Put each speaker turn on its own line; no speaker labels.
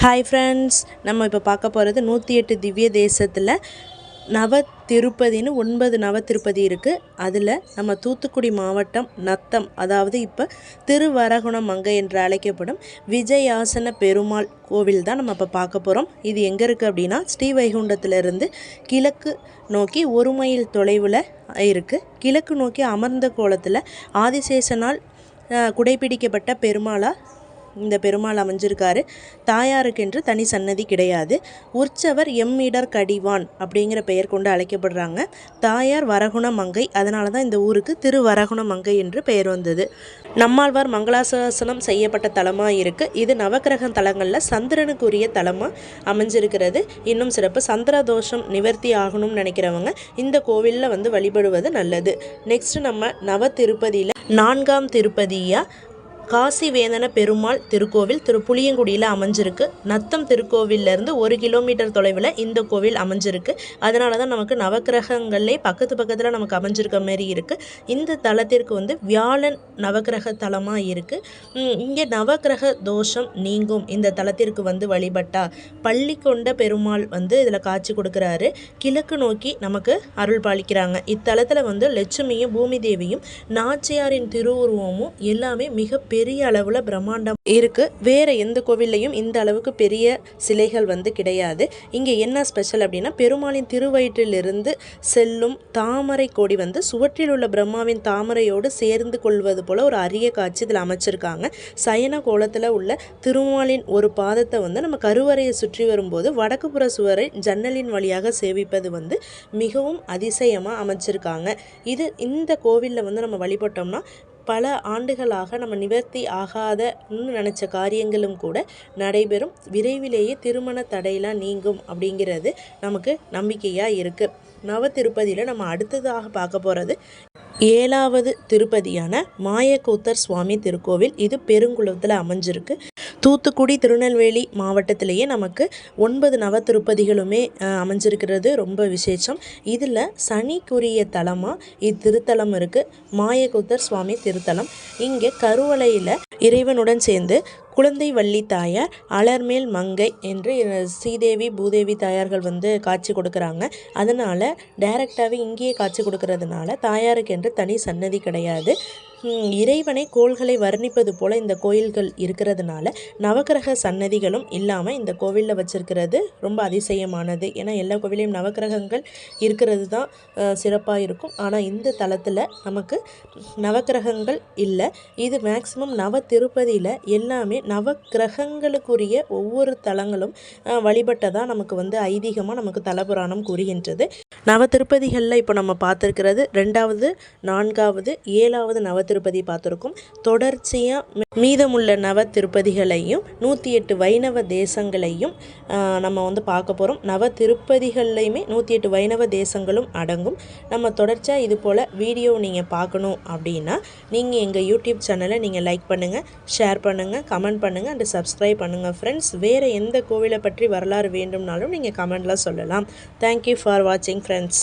Hi friends, நம்ம இப்போ பார்க்க போகிறது 108 திவ்ய தேசத்தில் நவ திருப்பதின்னு 9 நவ திருப்பதி இருக்குது. அதில் நம்ம தூத்துக்குடி மாவட்டம் நத்தம், அதாவது இப்போ திருவரகுணமங்கை என்று அழைக்கப்படும் விஜயாசன பெருமாள் கோவில் தான் நம்ம இப்போ பார்க்க போகிறோம். இது எங்கே இருக்குது அப்படின்னா, ஸ்ரீவைகுண்டத்திலிருந்து கிழக்கு நோக்கி 1 மைல் தொலைவில் இருக்குது. கிழக்கு நோக்கி அமர்ந்த கோலத்தில் ஆதிசேஷனால் குடைப்பிடிக்கப்பட்ட பெருமாளாக இந்த பெருமாள் அமைஞ்சிருக்காரு. தாயாருக்கென்று தனி சன்னதி கிடையாது. உற்சவர் எம்மிடர் கடிவான் அப்படிங்கிற பெயர் கொண்டு அழைக்கப்படுறாங்க. தாயார் வரகுணமங்கை, அதனால தான் இந்த ஊருக்கு திருவரகுணமங்கை என்று பெயர் வந்தது. நம்மாழ்வார் மங்களாசாசனம் செய்யப்பட்ட தலமாக இருக்குது. இது நவக்கிரக தலங்களில் சந்திரனுக்குரிய தலமாக அமைஞ்சிருக்கிறது. இன்னும் சிறப்பு, சந்திர தோஷம் நிவர்த்தி ஆகணும்னு நினைக்கிறவங்க இந்த கோவிலில் வந்து வழிபடுவது நல்லது. நெக்ஸ்ட் நம்ம நவ திருப்பதியில் 4ஆம் திருப்பதியாக காசிவேந்தன பெருமாள் திருக்கோவில் புளியங்குடியில் அமைஞ்சிருக்கு. நத்தம் திருக்கோவிலேருந்து 1 கிலோமீட்டர் தொலைவில் இந்த கோவில் அமைஞ்சிருக்கு. அதனால தான் நமக்கு நவக்கிரகங்களே பக்கத்தில் நமக்கு அமைஞ்சிருக்க மாரி இருக்குது. இந்த தலத்திற்கு வந்து வியாழன் நவக்கிரக தலமாக இருக்குது. இங்கே நவக்கிரக தோஷம் நீங்கும். இந்த தலத்திற்கு வந்து வழிபட்டா பள்ளி கொண்ட பெருமாள் வந்து இதில் காட்சி கொடுக்குறாரு. கிழக்கு நோக்கி நமக்கு அருள் பாலிக்கிறாங்க. இத்தலத்தில் வந்து லட்சுமியும் பூமி தேவியும் நாச்சியாரின் திருவுருவமும் எல்லாமே மிக பெரிய அளவில் பிரம்மாண்டம் இருக்குது. வேறு எந்த கோவில்லையும் இந்த அளவுக்கு பெரிய சிலைகள் வந்து கிடையாது. இங்கே என்ன ஸ்பெஷல் அப்படின்னா, பெருமாளின் திருவயிற்றிலிருந்து செல்லும் தாமரை கொடி வந்து சுவற்றில் உள்ள பிரம்மாவின் தாமரையோடு சேர்ந்து கொள்வது போல ஒரு அரிய காட்சி இதில் அமைச்சிருக்காங்க. சயன கோலத்தில் உள்ள திருமாலின் ஒரு பாதத்தை வந்து நம்ம கருவறையை சுற்றி வரும்போது வடக்கு புற சுவரை ஜன்னலின் வழியாக சேவிப்பது வந்து மிகவும் அதிசயமாக அமைச்சிருக்காங்க. இந்த கோவிலில் வந்து நம்ம வழிபட்டோம்னா பல ஆண்டுகளாக நம்ம நிவர்த்தி ஆகாதன்னு நினச்ச காரியங்களும் கூட நடைபெறும். விரைவிலேயே திருமண தடையெல்லாம் நீங்கும் அப்படிங்கிறது நமக்கு நம்பிக்கையாக இருக்குது. நவ திருப்பதியில் நம்ம அடுத்ததாக பார்க்க போகிறது 7வது திருப்பதியான மாயக்கூத்தர் சுவாமி திருக்கோவில். இது பெருங்குளத்தில் அமைஞ்சிருக்கு. தூத்துக்குடி திருநெல்வேலி மாவட்டத்திலேயே நமக்கு 9 நவ திருப்பதிகளுமே அமைஞ்சிருக்கிறது. ரொம்ப விசேஷம். இதில் சனிக்குரிய தலமாக இத்திருத்தலம் இருக்குது. மாயக்கூத்தர் சுவாமி திருத்தலம். இங்கே கருவளையில் இறைவனுடன் சேர்ந்து குழந்தை வள்ளி தாயார், அலர்மேல் மங்கை என்று ஸ்ரீதேவி பூதேவி தாயார்கள் வந்து காட்சி கொடுக்குறாங்க. அதனால் டைரெக்டாகவே இங்கேயே காட்சி கொடுக்கறதுனால தாயாருக்கு என்று தனி சன்னதி கிடையாது. இறைவனை கோள்களை வர்ணிப்பது போல் இந்த கோயில்கள் இருக்கிறதுனால நவக்கிரக சன்னதிகளும் இல்லாமல் இந்த கோவிலில் வச்சிருக்கிறது ரொம்ப அதிசயமானது. ஏன்னா எல்லா கோவிலையும் நவக்கிரகங்கள் இருக்கிறது தான் சிறப்பாக இருக்கும். ஆனால் இந்த தலத்தில் நமக்கு நவக்கிரகங்கள் இல்லை. இது மேக்சிமம் நவ திருப்பதியில் எல்லாமே நவக்கிரகங்களுக்குரிய ஒவ்வொரு தலங்களும் வழிபட்டதாக நமக்கு வந்து ஐதீகமாக நமக்கு தலபுராணம் கூறுகின்றது. நவ திருப்பதிகளில் இப்போ நம்ம பார்த்துருக்கிறது 2வது 4வது 7வது நவ திருப்பதி பார்த்துருக்கோம். தொடர்ச்சியாக மீதமுள்ள நவ திருப்பதிகளையும் 108 வைணவ தேசங்களையும் நம்ம வந்து பார்க்க போகிறோம். நவ திருப்பதிகள்லையுமே 108 வைணவ தேசங்களும் அடங்கும். நம்ம தொடர்ச்சியாக இது போல் வீடியோ நீங்கள் பார்க்கணும் அப்படின்னா நீங்கள் எங்கள் யூடியூப் சேனலை நீங்கள் லைக் பண்ணுங்கள், ஷேர் பண்ணுங்கள், கமெண்ட் பண்ணுங்கள் அண்ட் சப்ஸ்கிரைப் பண்ணுங்கள் ஃப்ரெண்ட்ஸ். வேறு எந்த கோவிலை பற்றி வரலாறு வேண்டும்னாலும் நீங்கள் கமெண்டில் சொல்லலாம். தேங்க்யூ ஃபார் வாட்சிங் ஃப்ரெண்ட்ஸ்.